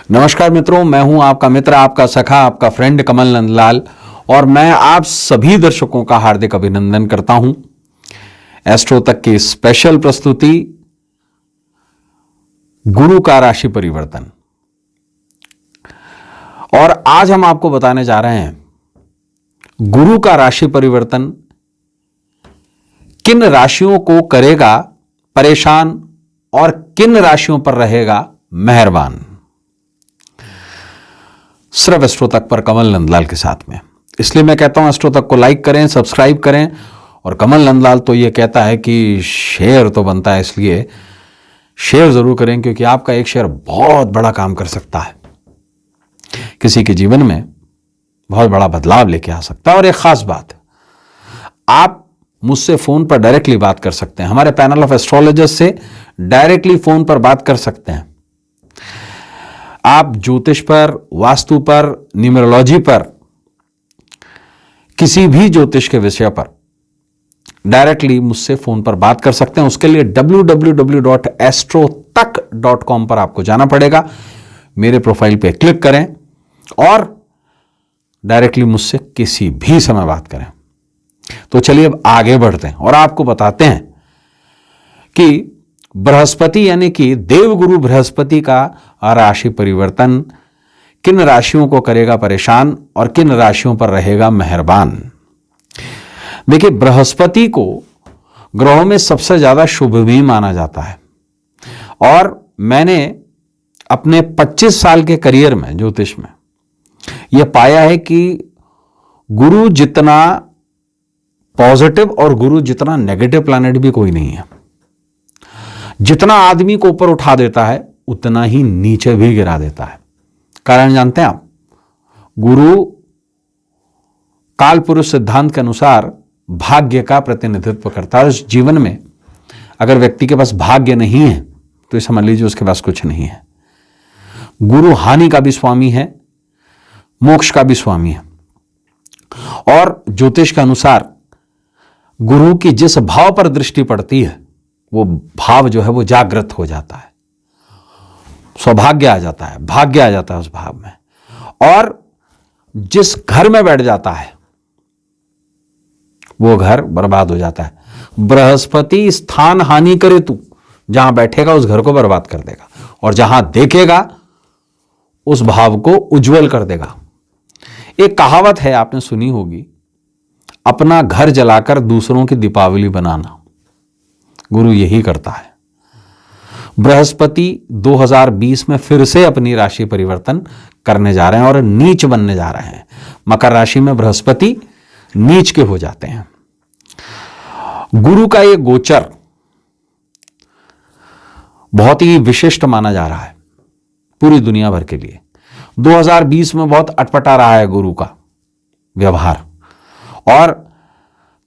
नमस्कार मित्रों, मैं हूं आपका मित्र, आपका सखा, आपका फ्रेंड कमल नंदलाल और मैं आप सभी दर्शकों का हार्दिक अभिनंदन करता हूं एस्ट्रो तक की स्पेशल प्रस्तुति गुरु का राशि परिवर्तन। और आज हम आपको बताने जा रहे हैं गुरु का राशि परिवर्तन किन राशियों को करेगा परेशान और किन राशियों पर रहेगा मेहरबान। सिर्फ एस्ट्रो तक पर कमल नंदलाल के साथ में। इसलिए मैं कहता हूं एस्ट्रो तक को लाइक करें, सब्सक्राइब करें। और कमल नंदलाल तो ये कहता है कि शेयर तो बनता है, इसलिए शेयर जरूर करें, क्योंकि आपका एक शेयर बहुत बड़ा काम कर सकता है, किसी के जीवन में बहुत बड़ा बदलाव लेके आ सकता है। और एक खास बात, आप मुझसे फोन पर डायरेक्टली बात कर सकते हैं, हमारे पैनल ऑफ एस्ट्रोलॉजर्स से डायरेक्टली फोन पर बात कर सकते हैं। आप ज्योतिष पर, वास्तु पर, न्यूमरोलॉजी पर, किसी भी ज्योतिष के विषय पर डायरेक्टली मुझसे फोन पर बात कर सकते हैं। उसके लिए www.astrotak.com पर आपको जाना पड़ेगा। मेरे प्रोफाइल पे क्लिक करें और डायरेक्टली मुझसे किसी भी समय बात करें। तो चलिए अब आगे बढ़ते हैं और आपको बताते हैं कि बृहस्पति यानी कि देवगुरु बृहस्पति का राशि परिवर्तन किन राशियों को करेगा परेशान और किन राशियों पर रहेगा मेहरबान। देखिए, बृहस्पति को ग्रहों में सबसे ज्यादा शुभ भी माना जाता है और मैंने अपने 25 साल के करियर में ज्योतिष में यह पाया है कि गुरु जितना पॉजिटिव और गुरु जितना नेगेटिव प्लैनेट भी कोई नहीं है। जितना आदमी को ऊपर उठा देता है उतना ही नीचे भी गिरा देता है। कारण जानते हैं आप, गुरु काल पुरुष सिद्धांत के अनुसार भाग्य का प्रतिनिधित्व करता है। उस जीवन में अगर व्यक्ति के पास भाग्य नहीं है तो समझ लीजिए उसके पास कुछ नहीं है। गुरु हानि का भी स्वामी है, मोक्ष का भी स्वामी है। और ज्योतिष के अनुसार गुरु की जिस भाव पर दृष्टि पड़ती है वो भाव जो है वो जागृत हो जाता है, सौभाग्य आ जाता है, भाग्य आ जाता है उस भाव में। और जिस घर में बैठ जाता है वो घर बर्बाद हो जाता है। बृहस्पति स्थान हानि करे तू, जहां बैठेगा उस घर को बर्बाद कर देगा और जहां देखेगा उस भाव को उज्जवल कर देगा। एक कहावत है, आपने सुनी होगी, अपना घर जलाकर दूसरों की दीपावली बनाना। गुरु यही करता है। बृहस्पति 2020 में फिर से अपनी राशि परिवर्तन करने जा रहे हैं और नीच बनने जा रहे हैं। मकर राशि में बृहस्पति नीच के हो जाते हैं। गुरु का ये गोचर बहुत ही विशिष्ट माना जा रहा है पूरी दुनिया भर के लिए। 2020 में बहुत अटपटा रहा है गुरु का व्यवहार और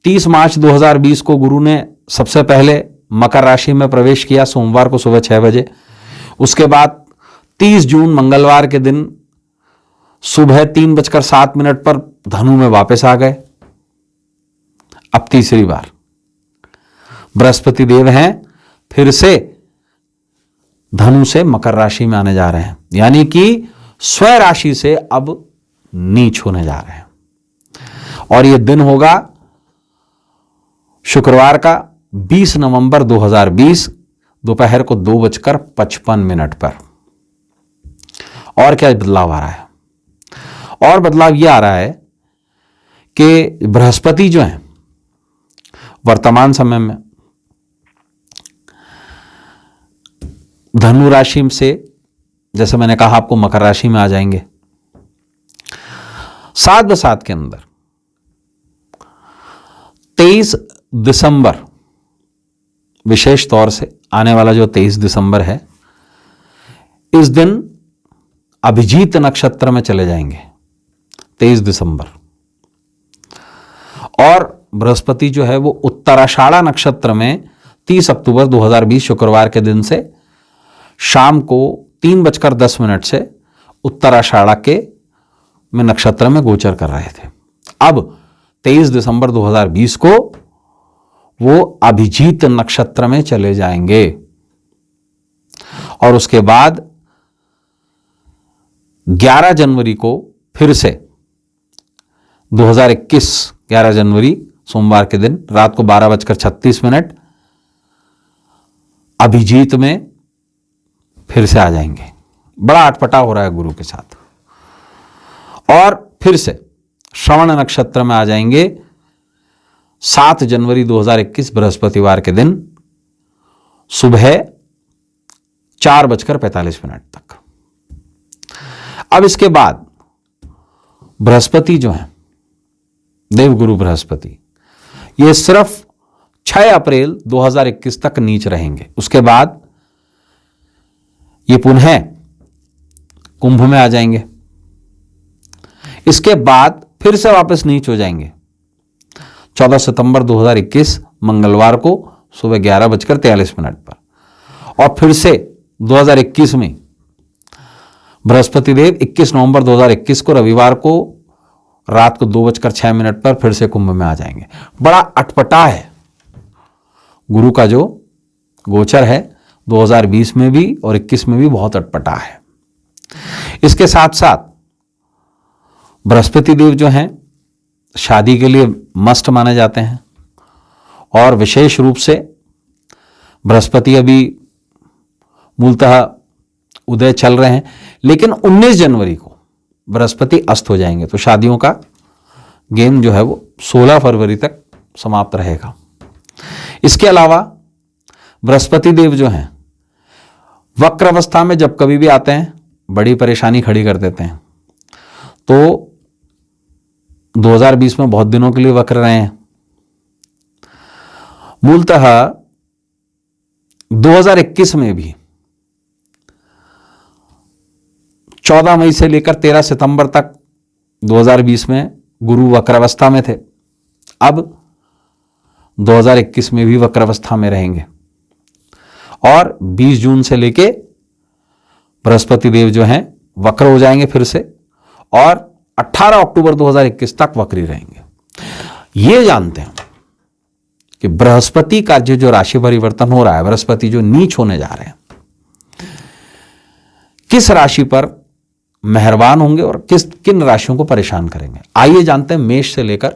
30 मार्च 2020 को गुरु ने सबसे पहले मकर राशि में प्रवेश किया, सोमवार को सुबह 6 बजे। उसके बाद 30 जून मंगलवार के दिन सुबह 3:07 पर धनु में वापस आ गए। अब तीसरी बार बृहस्पति देव हैं फिर से धनु से मकर राशि में आने जा रहे हैं, यानी कि स्वयं राशि से अब नीच होने जा रहे हैं। और यह दिन होगा शुक्रवार का 20 नवंबर 2020 दोपहर को 2:55 पर। और क्या बदलाव आ रहा है? और बदलाव यह आ रहा है कि बृहस्पति जो है वर्तमान समय में धनु राशि से, जैसे मैंने कहा, आपको मकर राशि में आ जाएंगे। 7 के अंदर 23 दिसंबर, विशेष तौर से आने वाला जो 23 दिसंबर है, इस दिन अभिजीत नक्षत्र में चले जाएंगे 23 दिसंबर। और बृहस्पति जो है वो उत्तराषाढ़ा नक्षत्र में 30 अक्टूबर 2020 शुक्रवार के दिन से शाम को 3:10 से उत्तराषाढ़ा के में नक्षत्र में गोचर कर रहे थे। अब 23 दिसंबर 2020 को वो अभिजीत नक्षत्र में चले जाएंगे और उसके बाद 11 जनवरी को फिर से 2021 11 जनवरी सोमवार के दिन रात को 12:36 अभिजीत में फिर से आ जाएंगे। बड़ा अटपटा हो रहा है गुरु के साथ। और फिर से श्रवण नक्षत्र में आ जाएंगे 7 जनवरी 2021 बृहस्पतिवार के दिन सुबह 4:45 तक। अब इसके बाद बृहस्पति जो है, देवगुरु बृहस्पति, ये सिर्फ 6 अप्रैल 2021 तक नीच रहेंगे। उसके बाद ये पुनः कुंभ में आ जाएंगे। इसके बाद फिर से वापस नीच हो जाएंगे 14 सितंबर 2021 मंगलवार को सुबह 11:43 पर। और फिर से 2021 में बृहस्पति देव 21 नवंबर 2021 को रविवार को रात को 2:06 पर फिर से कुंभ में आ जाएंगे। बड़ा अटपटा है गुरु का जो गोचर है, 2020 में भी और 21 में भी बहुत अटपटा है। इसके साथ साथ बृहस्पति देव जो हैं शादी के लिए मस्ट माने जाते हैं। और विशेष रूप से बृहस्पति अभी मूलतः उदय चल रहे हैं, लेकिन 19 जनवरी को बृहस्पति अस्त हो जाएंगे। तो शादियों का गेम जो है वो 16 फरवरी तक समाप्त रहेगा। इसके अलावा बृहस्पति देव जो हैं वक्र अवस्था में जब कभी भी आते हैं बड़ी परेशानी खड़ी कर देते हैं। तो 2020 में बहुत दिनों के लिए वक्र रहे हैं। मूलतः 2021 में भी 14 मई से लेकर 13 सितंबर तक 2020 में गुरु वक्रावस्था में थे। अब 2021 में भी वक्रावस्था में रहेंगे। और 20 जून से लेके बृहस्पति देव जो हैं वक्र हो जाएंगे फिर से, और 18 अक्टूबर 2021 तक वक्री रहेंगे। ये जानते हैं कि बृहस्पति का जो राशि परिवर्तन हो रहा है, बृहस्पति जो नीच होने जा रहे हैं, किस राशि पर मेहरबान होंगे और किन राशियों को परेशान करेंगे। आइए जानते हैं मेष से लेकर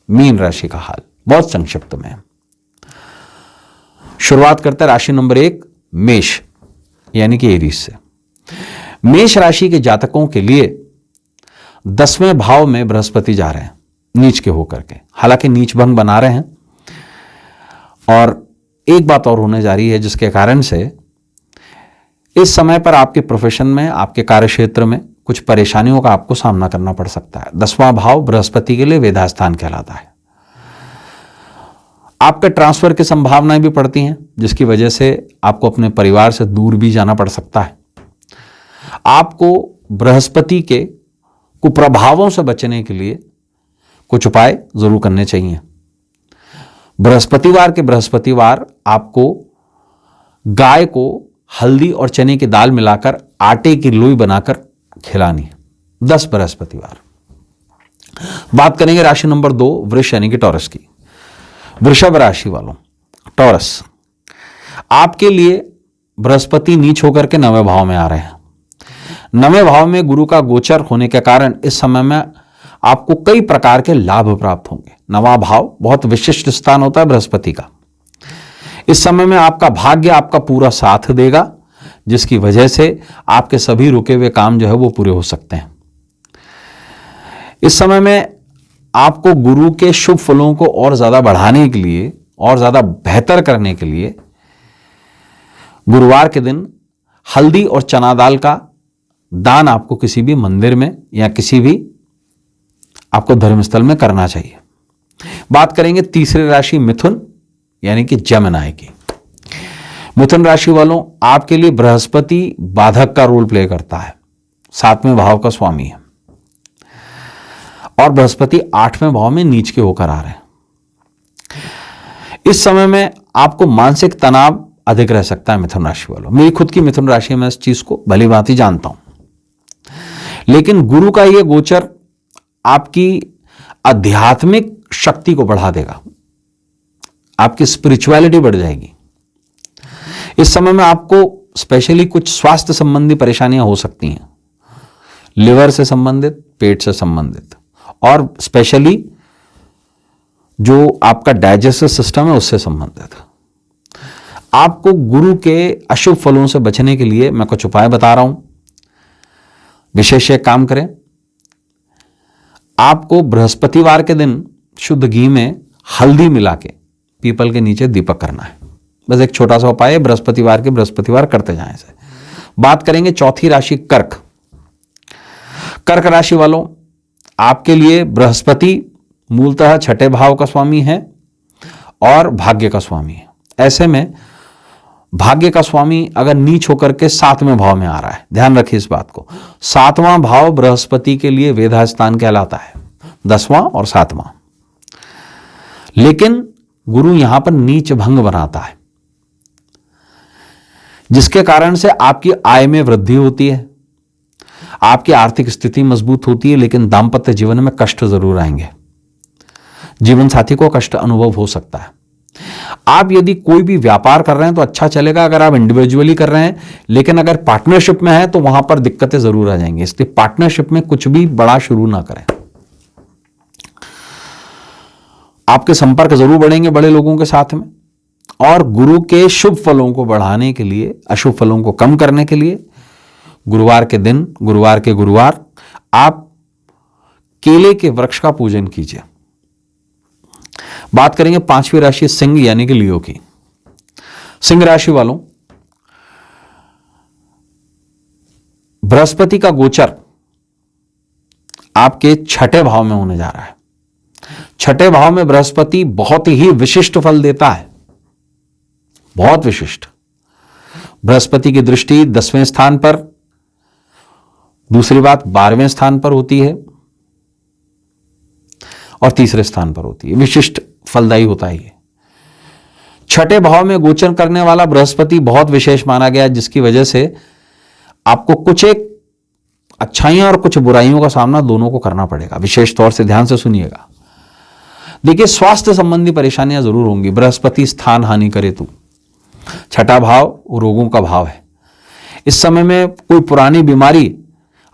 मीन राशि का हाल बहुत संक्षिप्त में। शुरुआत करते हैं राशि नंबर 1 मेष यानी कि एरीज से। मेष राशि के जातकों के लिए 10वें भाव में बृहस्पति जा रहे हैं नीच के होकर के। हालांकि नीच भंग बना रहे हैं, और एक बात और होने जा रही है जिसके कारण से इस समय पर आपके प्रोफेशन में, आपके कार्यक्षेत्र में कुछ परेशानियों का आपको सामना करना पड़ सकता है। 10वां भाव बृहस्पति के लिए वेधास्थान कहलाता है। आपके ट्रांसफर की संभावनाएं भी पड़ती हैं, जिसकी वजह से आपको अपने परिवार से दूर भी जाना पड़ सकता है। आपको बृहस्पति के कुप्रभावों से बचने के लिए कुछ उपाय जरूर करने चाहिए। बृहस्पतिवार आपको गाय को हल्दी और चने की दाल मिलाकर आटे की लोई बनाकर खिलानी है 10 बृहस्पतिवार। बात करेंगे राशि नंबर 2 वृष यानी कि टॉरस की। वृषभ राशि वालों, टॉरस, आपके लिए बृहस्पति नीच होकर के 9वें भाव में आ रहे हैं। 9वें भाव में गुरु का गोचर होने के कारण इस समय में आपको कई प्रकार के लाभ प्राप्त होंगे। 9वां भाव बहुत विशिष्ट स्थान होता है बृहस्पति का। इस समय में आपका भाग्य आपका पूरा साथ देगा, जिसकी वजह से आपके सभी रुके हुए काम जो है वो पूरे हो सकते हैं। इस समय में आपको गुरु के शुभ फलों को और ज्यादा बढ़ाने के लिए और ज्यादा बेहतर करने के लिए गुरुवार के दिन हल्दी और चना दाल का दान आपको किसी भी मंदिर में या किसी भी आपको धर्मस्थल में करना चाहिए। बात करेंगे तीसरी राशि मिथुन यानी कि जमनाय की। मिथुन राशि वालों, आपके लिए बृहस्पति बाधक का रोल प्ले करता है। 7वें भाव का स्वामी है और बृहस्पति 8वें भाव में नीच के होकर आ रहे हैं। इस समय में आपको मानसिक तनाव अधिक रह सकता है मिथुन राशि वालों। मेरी खुद की मिथुन राशि है, मैं इस चीज को भली भांति जानता हूं। लेकिन गुरु का यह गोचर आपकी आध्यात्मिक शक्ति को बढ़ा देगा, आपकी स्पिरिचुअलिटी बढ़ जाएगी। इस समय में आपको स्पेशली कुछ स्वास्थ्य संबंधी परेशानियां हो सकती हैं, लिवर से संबंधित, पेट से संबंधित, और स्पेशली जो आपका डाइजेस्टिव सिस्टम है उससे संबंधित। आपको गुरु के अशुभ फलों से बचने के लिए मैं कुछ उपाय बता रहा हूं। विशेष एक काम करें, आपको बृहस्पतिवार के दिन शुद्ध घी में हल्दी मिला के पीपल के नीचे दीपक करना है। बस एक छोटा सा उपाय है, बृहस्पतिवार के बृहस्पतिवार करते जाएं इसे। बात करेंगे चौथी राशि कर्क। कर्क राशि वालों, आपके लिए बृहस्पति मूलतः छठे भाव का स्वामी है और भाग्य का स्वामी है। ऐसे में भाग्य का स्वामी अगर नीच होकर के 7वें भाव में आ रहा है, ध्यान रखिए इस बात को। 7वां भाव बृहस्पति के लिए वेधा स्थान कहलाता है, 10वां और 7वां। लेकिन गुरु यहां पर नीच भंग बनाता है, जिसके कारण से आपकी आय में वृद्धि होती है, आपकी आर्थिक स्थिति मजबूत होती है, लेकिन दांपत्य जीवन में कष्ट जरूर आएंगे। जीवन साथी को कष्ट अनुभव हो सकता है। आप यदि कोई भी व्यापार कर रहे हैं तो अच्छा चलेगा अगर आप इंडिविजुअली कर रहे हैं, लेकिन अगर पार्टनरशिप में है तो वहां पर दिक्कतें जरूर आ जाएंगी। इसलिए पार्टनरशिप में कुछ भी बड़ा शुरू ना करें। आपके संपर्क जरूर बढ़ेंगे बड़े लोगों के साथ में। और गुरु के शुभ फलों को बढ़ाने के लिए, अशुभ फलों को कम करने के लिए गुरुवार के दिन, गुरुवार के गुरुवार आप केले के वृक्ष का पूजन कीजिए। बात करेंगे पांचवी राशि सिंह यानी कि लियो की। सिंह राशि वालों, बृहस्पति का गोचर आपके छठे भाव में होने जा रहा है। छठे भाव में बृहस्पति बहुत ही विशिष्ट फल देता है, बहुत विशिष्ट। बृहस्पति की दृष्टि 10वें स्थान पर, दूसरी बात 12वें स्थान पर होती है और तीसरे स्थान पर होती है। विशिष्ट फलदायी होता है ये। छठे भाव में गोचर करने वाला बृहस्पति बहुत विशेष माना गया, जिसकी वजह से आपको कुछ एक अच्छाइयां और कुछ बुराइयों का सामना दोनों को करना पड़ेगा। विशेष तौर से ध्यान से सुनिएगा। देखिए, स्वास्थ्य संबंधी परेशानियां जरूर होंगी। बृहस्पति स्थान हानि करे तो छठा भाव रोगों का भाव है। इस समय में कोई पुरानी बीमारी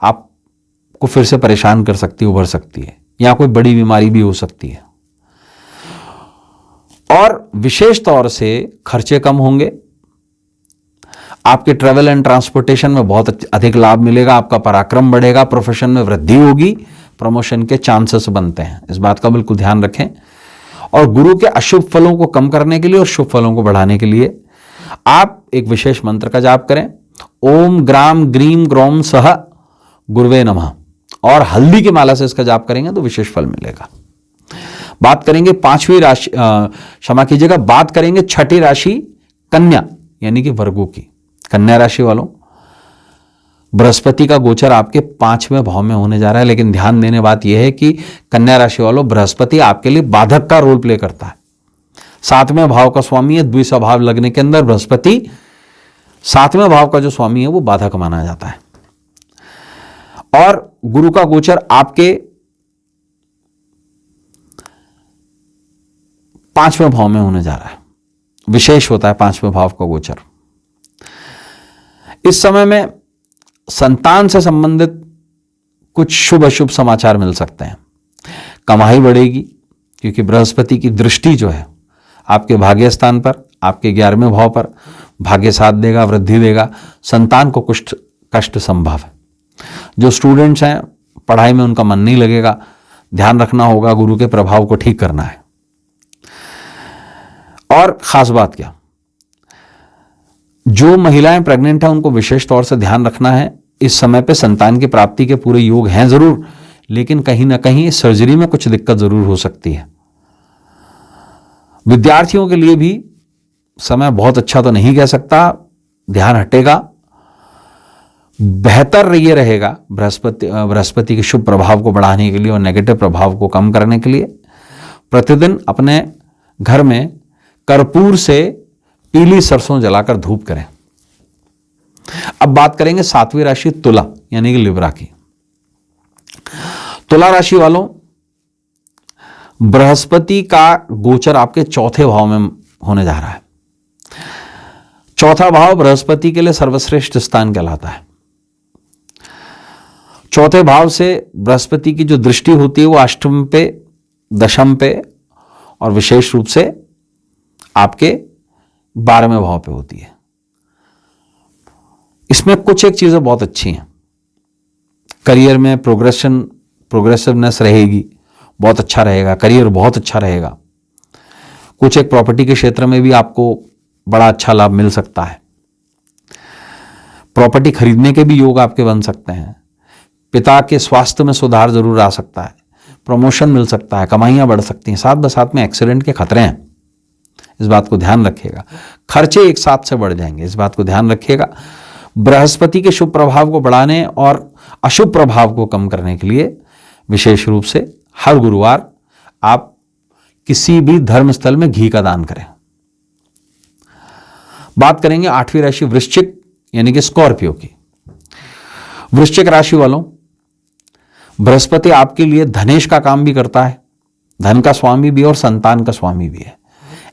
आपको फिर से परेशान कर सकती है, उभर सकती है, या कोई बड़ी बीमारी भी हो सकती है। और विशेष तौर से खर्चे कम होंगे। आपके ट्रैवल एंड ट्रांसपोर्टेशन में बहुत अधिक लाभ मिलेगा। आपका पराक्रम बढ़ेगा, प्रोफेशन में वृद्धि होगी, प्रमोशन के चांसेस बनते हैं। इस बात का बिल्कुल ध्यान रखें। और गुरु के अशुभ फलों को कम करने के लिए और शुभ फलों को बढ़ाने के लिए आप एक विशेष मंत्र का जाप करें। ओम ग्राम ग्रीम ग्रोम सह गुरुवे नमः, और हल्दी की माला से इसका जाप करेंगे तो विशेष फल मिलेगा। बात करेंगे पांचवी राशि, क्षमा कीजिएगा, बात करेंगे छठी राशि कन्या यानी कि वर्गों की। कन्या राशि वालों, बृहस्पति का गोचर आपके 5वें भाव में होने जा रहा है, लेकिन ध्यान देने बात यह है कि कन्या राशि वालों, बृहस्पति आपके लिए बाधक का रोल प्ले करता है। 7वें भाव का स्वामी है, द्विस्वभाव लगने के अंदर बृहस्पति 7वें भाव का जो स्वामी है वो बाधक माना जाता है। और गुरु का गोचर आपके 5वें भाव में होने जा रहा है। विशेष होता है 5वें भाव का गोचर। इस समय में संतान से संबंधित कुछ शुभ अशुभ समाचार मिल सकते हैं। कमाई बढ़ेगी, क्योंकि बृहस्पति की दृष्टि जो है आपके भाग्य स्थान पर, आपके 11वें भाव पर भाग्य साथ देगा, वृद्धि देगा। संतान को कुछ कष्ट संभव है। जो स्टूडेंट्स हैं, पढ़ाई में उनका मन नहीं लगेगा, ध्यान रखना होगा, गुरु के प्रभाव को ठीक करना है। और खास बात क्या, जो महिलाएं प्रेग्नेंट हैं उनको विशेष तौर से ध्यान रखना है। इस समय पे संतान की प्राप्ति के पूरे योग हैं जरूर, लेकिन कहीं ना कहीं सर्जरी में कुछ दिक्कत जरूर हो सकती है। विद्यार्थियों के लिए भी समय बहुत अच्छा तो नहीं कह सकता, ध्यान हटेगा। बेहतर ये रहेगा बृहस्पति के शुभ प्रभाव को बढ़ाने के लिए और नेगेटिव प्रभाव को कम करने के लिए प्रतिदिन अपने घर में कर्पूर से पीली सरसों जलाकर धूप करें। अब बात करेंगे 7वीं राशि तुला यानी कि लिब्रा की। तुला राशि वालों, बृहस्पति का गोचर आपके 4थे भाव में होने जा रहा है। 4था भाव बृहस्पति के लिए सर्वश्रेष्ठ स्थान कहलाता है। चौथे भाव से बृहस्पति की जो दृष्टि होती है वो अष्टम पे, दशम पे और विशेष रूप से आपके 12वें भाव पे होती है। इसमें कुछ एक चीजें बहुत अच्छी हैं। करियर में प्रोग्रेसिवनेस रहेगी, बहुत अच्छा रहेगा, करियर बहुत अच्छा रहेगा। कुछ एक प्रॉपर्टी के क्षेत्र में भी आपको बड़ा अच्छा लाभ मिल सकता है। प्रॉपर्टी खरीदने के भी योग आपके बन सकते हैं। पिता के स्वास्थ्य में सुधार जरूर आ सकता है, प्रमोशन मिल सकता है, कमाइयां बढ़ सकती हैं। साथ बसाथ में एक्सीडेंट के खतरे हैं, इस बात को ध्यान रखिएगा। खर्चे एक साथ से बढ़ जाएंगे, इस बात को ध्यान रखिएगा। बृहस्पति के शुभ प्रभाव को बढ़ाने और अशुभ प्रभाव को कम करने के लिए विशेष रूप से हर गुरुवार आप किसी भी धर्म स्थल में घी का दान करें। बात करेंगे 8वीं राशि वृश्चिक यानी कि स्कॉर्पियो की। वृश्चिक राशि वालों, बृहस्पति आपके लिए धनेश का काम भी करता है, धन का स्वामी भी और संतान का स्वामी भी है।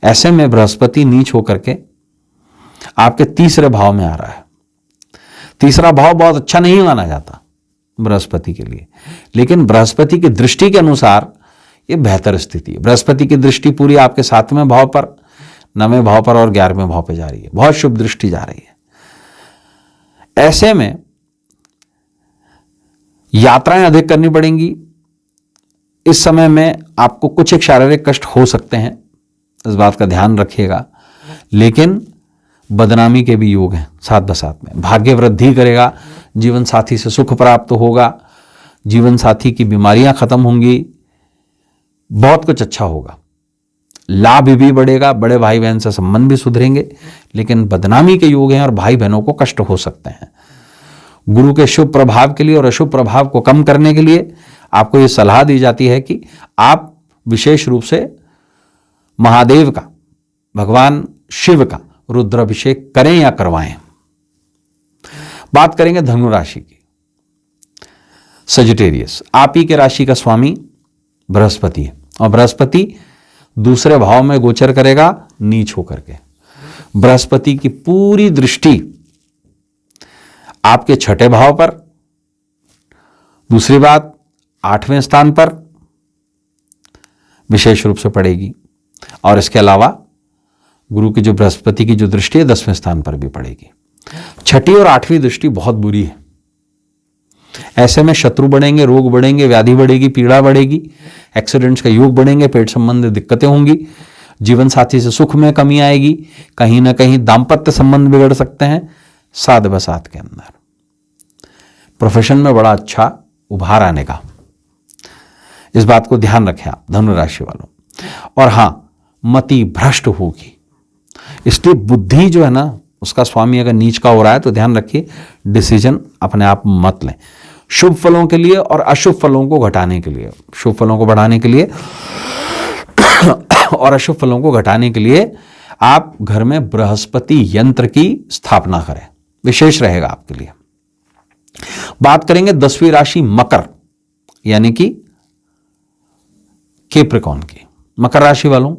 ऐसे में बृहस्पति नीच होकर के आपके तीसरे भाव में आ रहा है। तीसरा भाव बहुत अच्छा नहीं माना जाता बृहस्पति के लिए, लेकिन बृहस्पति की दृष्टि के अनुसार यह बेहतर स्थिति है। बृहस्पति की दृष्टि पूरी आपके 7वें भाव पर, 9वें भाव पर और 11वें भाव पर जा रही है। बहुत शुभ दृष्टि जा रही है। ऐसे में यात्राएं अधिक करनी पड़ेंगी। इस समय में आपको कुछ एक शारीरिक कष्ट हो सकते हैं, इस बात का ध्यान रखिएगा। लेकिन बदनामी के भी योग हैं साथ बसाथ में। भाग्य वृद्धि करेगा, जीवन साथी से सुख प्राप्त होगा, जीवन साथी की बीमारियां खत्म होंगी, बहुत कुछ अच्छा होगा, लाभ भी बढ़ेगा, बड़े भाई बहन से संबंध भी सुधरेंगे। लेकिन बदनामी के योग हैं और भाई बहनों को कष्ट हो सकते हैं। गुरु के शुभ प्रभाव के लिए और अशुभ प्रभाव को कम करने के लिए आपको यह सलाह दी जाती है कि आप विशेष रूप से महादेव का, भगवान शिव का रुद्राभिषेक करें या करवाएं। बात करेंगे धनु राशि की। सजिटेरियस, आप ही के राशि का स्वामी बृहस्पति है और बृहस्पति दूसरे भाव में गोचर करेगा नीच होकर के। बृहस्पति की पूरी दृष्टि आपके 6ठे भाव पर, दूसरी बात 8वें स्थान पर विशेष रूप से पड़ेगी और इसके अलावा गुरु की जो बृहस्पति की जो दृष्टि है 10वें स्थान पर भी पड़ेगी। 6ठी और 8वीं दृष्टि बहुत बुरी है। ऐसे में शत्रु बढ़ेंगे, रोग बढ़ेंगे, व्याधि बढ़ेगी, पीड़ा बढ़ेगी, एक्सीडेंट्स का योग बढ़ेंगे, पेट संबंधी दिक्कतें होंगी, जीवन साथी से सुख में कमी आएगी, कहीं ना कहीं दाम्पत्य संबंध बिगड़ सकते हैं। साथ बसात के अंदर प्रोफेशन में बड़ा अच्छा उभार आने का, इस बात को ध्यान रखें आप धनु राशि वालों। और हां, मति भ्रष्ट होगी, इसलिए बुद्धि जो है ना उसका स्वामी अगर नीच का हो रहा है तो ध्यान रखिए, डिसीजन अपने आप मत लें। शुभ फलों के लिए और अशुभ फलों को घटाने के लिए, शुभ फलों को बढ़ाने के लिए और अशुभ फलों को घटाने के लिए आप घर में बृहस्पति यंत्र की स्थापना करें, विशेष रहेगा आपके लिए। बात करेंगे 10वीं राशि मकर यानी कि कैप्रिकॉर्न की। मकर राशि वालों,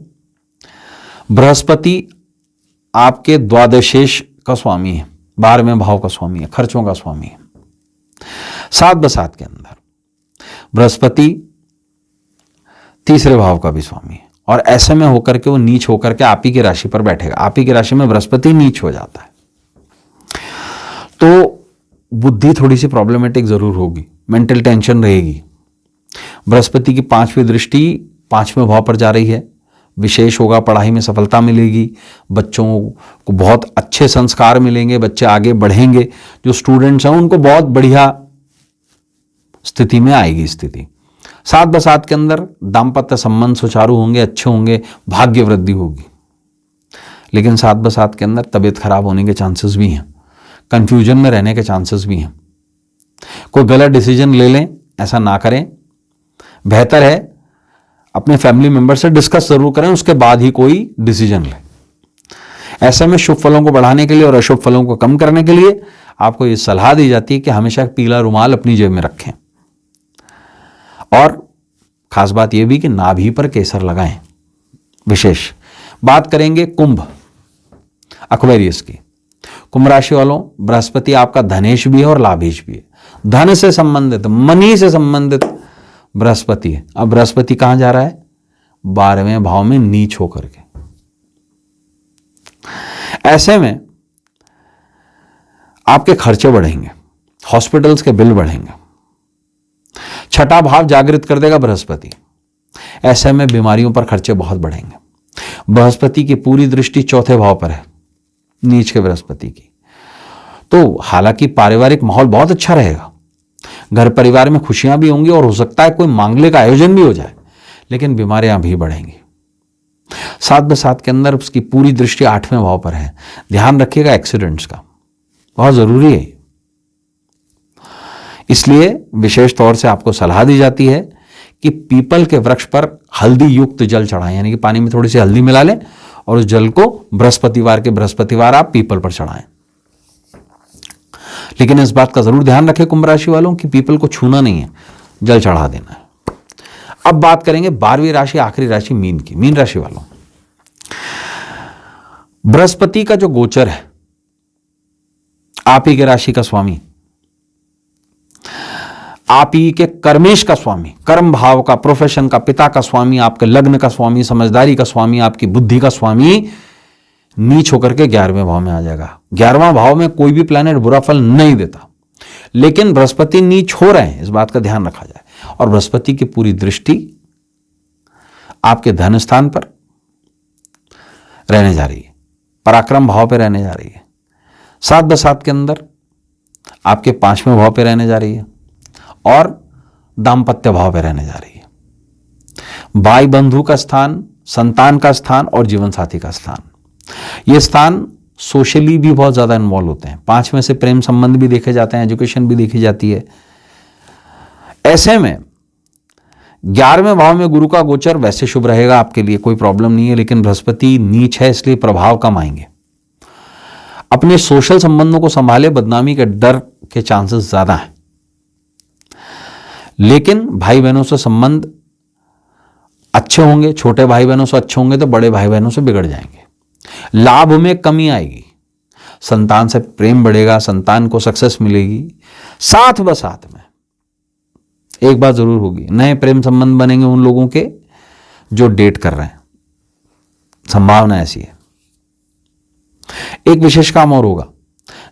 बृहस्पति आपके द्वादशेश का स्वामी है, 12वें भाव का स्वामी है, खर्चों का स्वामी है। साथ बसात के अंदर बृहस्पति तीसरे भाव का भी स्वामी है और ऐसे में होकर के वो नीच होकर के आप ही की राशि पर बैठेगा। आप ही की राशि में बृहस्पति नीच हो जाता है तो बुद्धि थोड़ी सी प्रॉब्लमेटिक जरूर होगी, मेंटल टेंशन रहेगी। बृहस्पति की 5वीं दृष्टि 5वें भाव पर जा रही है, विशेष होगा, पढ़ाई में सफलता मिलेगी, बच्चों को बहुत अच्छे संस्कार मिलेंगे, बच्चे आगे बढ़ेंगे, जो स्टूडेंट्स हैं उनको बहुत बढ़िया स्थिति में आएगी स्थिति। साथ बसात के अंदर दाम्पत्य संबंध सुचारू होंगे, अच्छे होंगे, भाग्य वृद्धि होगी। लेकिन साथ बसात के अंदर तबीयत खराब होने के चांसेस भी हैं, कंफ्यूजन में रहने के चांसेस भी हैं। कोई गलत डिसीजन ले लें, ऐसा ना करें। बेहतर है अपने फैमिली मेंबर से डिस्कस जरूर करें, उसके बाद ही कोई डिसीजन लें। ऐसे में शुभ फलों को बढ़ाने के लिए और अशुभ फलों को कम करने के लिए आपको ये सलाह दी जाती है कि हमेशा पीला रुमाल अपनी जेब में रखें और खास बात यह भी कि नाभि पर केसर लगाएं। विशेष बात करेंगे कुंभ एक्वेरियस की। कुंभ राशि वालों, बृहस्पति आपका धनेश भी है और लाभेश भी है। धन से संबंधित, मनी से संबंधित बृहस्पति है। अब बृहस्पति कहां जा रहा है? 12वें भाव में नीच होकर के। ऐसे में आपके खर्चे बढ़ेंगे, हॉस्पिटल्स के बिल बढ़ेंगे। छठा भाव जागृत कर देगा बृहस्पति। ऐसे में बीमारियों पर खर्चे बहुत बढ़ेंगे। बृहस्पति की पूरी दृष्टि चौथे भाव पर है, नीच के बृहस्पति की। तो हालांकि पारिवारिक माहौल बहुत अच्छा रहेगा, घर परिवार में खुशियां भी होंगी और हो सकता है कोई मांगलिक आयोजन भी हो जाए, लेकिन बीमारियां भी बढ़ेंगी। 7/7 के अंदर उसकी पूरी दृष्टि 8वें भाव पर है। ध्यान रखिएगा एक्सीडेंट्स का, बहुत जरूरी है। इसलिए विशेष तौर से आपको सलाह दी जाती है कि पीपल के वृक्ष पर हल्दी युक्त जल चढ़ाएं, यानी कि पानी में थोड़ी सी हल्दी मिला लें और उस जल को बृहस्पतिवार आप पीपल पर चढ़ाएं। लेकिन इस बात का जरूर ध्यान रखें कुंभ राशि वालों कि पीपल को छूना नहीं है, जल चढ़ा देना है। अब बात करेंगे 12वीं राशि, आखिरी राशि मीन की। मीन राशि वालों, बृहस्पति का जो गोचर है, आप ही के राशि का स्वामी, आप ही के कर्मेश का स्वामी, कर्म भाव का, प्रोफेशन का, पिता का स्वामी, आपके लग्न का स्वामी, समझदारी का स्वामी, आपकी बुद्धि का स्वामी नीच होकर के 11वें भाव में आ जाएगा। 11वां भाव में कोई भी प्लैनेट बुरा फल नहीं देता, लेकिन बृहस्पति नीच हो रहे हैं, इस बात का ध्यान रखा जाए। और बृहस्पति की पूरी दृष्टि आपके धन स्थान पर रहने जा रही है, पराक्रम भाव पे रहने जा रही है। 7/7 के अंदर आपके 5वें भाव पे रहने जा रही है और दाम्पत्य भाव पे रहने जा रही है। भाई बंधु का स्थान, संतान का स्थान और जीवन साथी का स्थान, ये स्थान सोशली भी बहुत ज्यादा इन्वॉल्व होते हैं। 5 में से प्रेम संबंध भी देखे जाते हैं, एजुकेशन भी देखी जाती है। ऐसे में 11वें भाव में गुरु का गोचर वैसे शुभ रहेगा, आपके लिए कोई प्रॉब्लम नहीं है, लेकिन बृहस्पति नीच है इसलिए प्रभाव कम आएंगे। अपने सोशल संबंधों को संभाले, बदनामी के डर के चांसेस ज्यादा हैं। लेकिन भाई बहनों से संबंध अच्छे होंगे, छोटे भाई बहनों से अच्छे होंगे तो बड़े भाई बहनों से बिगड़ जाएंगे। लाभ में कमी आएगी, संतान से प्रेम बढ़ेगा, संतान को सक्सेस मिलेगी। 7/7 में एक बात जरूर होगी, नए प्रेम संबंध बनेंगे उन लोगों के जो डेट कर रहे हैं, संभावना ऐसी है। एक विशेष काम और होगा,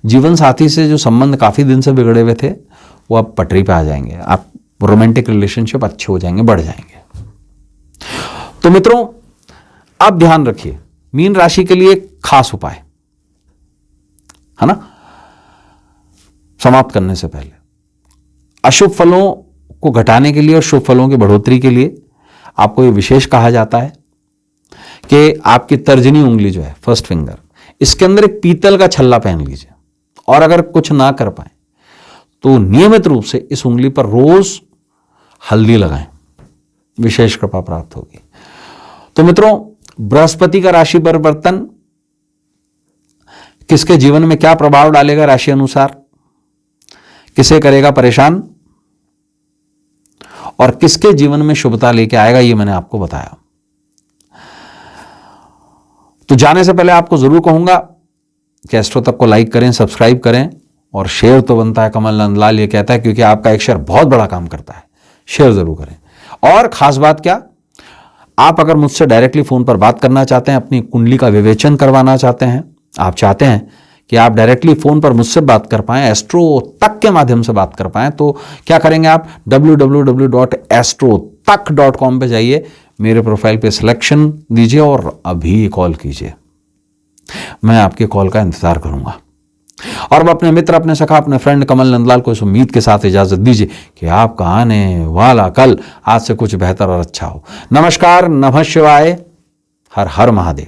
जीवन साथी से जो संबंध काफी दिन से बिगड़े हुए थे वो अब पटरी पे आ जाएंगे, आप रोमांटिक रिलेशनशिप अच्छे हो जाएंगे, बढ़ जाएंगे। तो मित्रों, आप ध्यान रखिए, मीन राशि के लिए खास उपाय है ना, समाप्त करने से पहले अशुभ फलों को घटाने के लिए और शुभ फलों की बढ़ोतरी के लिए आपको ये विशेष कहा जाता है कि आपकी तर्जनी उंगली जो है, फर्स्ट फिंगर, इसके अंदर एक पीतल का छल्ला पहन लीजिए। और अगर कुछ ना कर पाए तो नियमित रूप से इस उंगली पर रोज हल्दी लगाएं, विशेष कृपा प्राप्त होगी। तो मित्रों, बृहस्पति का राशि परिवर्तन किसके जीवन में क्या प्रभाव डालेगा राशि अनुसार, किसे करेगा परेशान और किसके जीवन में शुभता लेके आएगा, ये मैंने आपको बताया। तो जाने से पहले आपको जरूर कहूंगा कि एस्ट्रो तक को लाइक करें, सब्सक्राइब करें और शेयर तो बनता है। कमल नंदलाल ये कहता है क्योंकि आपका एक शेयर बहुत बड़ा काम करता है, शेयर जरूर करें। और खास बात क्या, आप अगर मुझसे डायरेक्टली फोन पर बात करना चाहते हैं, अपनी कुंडली का विवेचन करवाना चाहते हैं, आप चाहते हैं कि आप डायरेक्टली फोन पर मुझसे बात कर पाएं, एस्ट्रो तक के माध्यम से बात कर पाएं, तो क्या करेंगे आप www.astrotak.com पे जाइए, मेरे प्रोफाइल पे सिलेक्शन दीजिए और अभी कॉल कीजिए। मैं आपके कॉल का इंतजार करूंगा। और अपने मित्र, अपने सखा, अपने फ्रेंड कमल नंदलाल को इस उम्मीद के साथ इजाजत दीजिए कि आपका आने वाला कल आज से कुछ बेहतर और अच्छा हो। नमस्कार, नमः शिवाय, हर हर महादेव।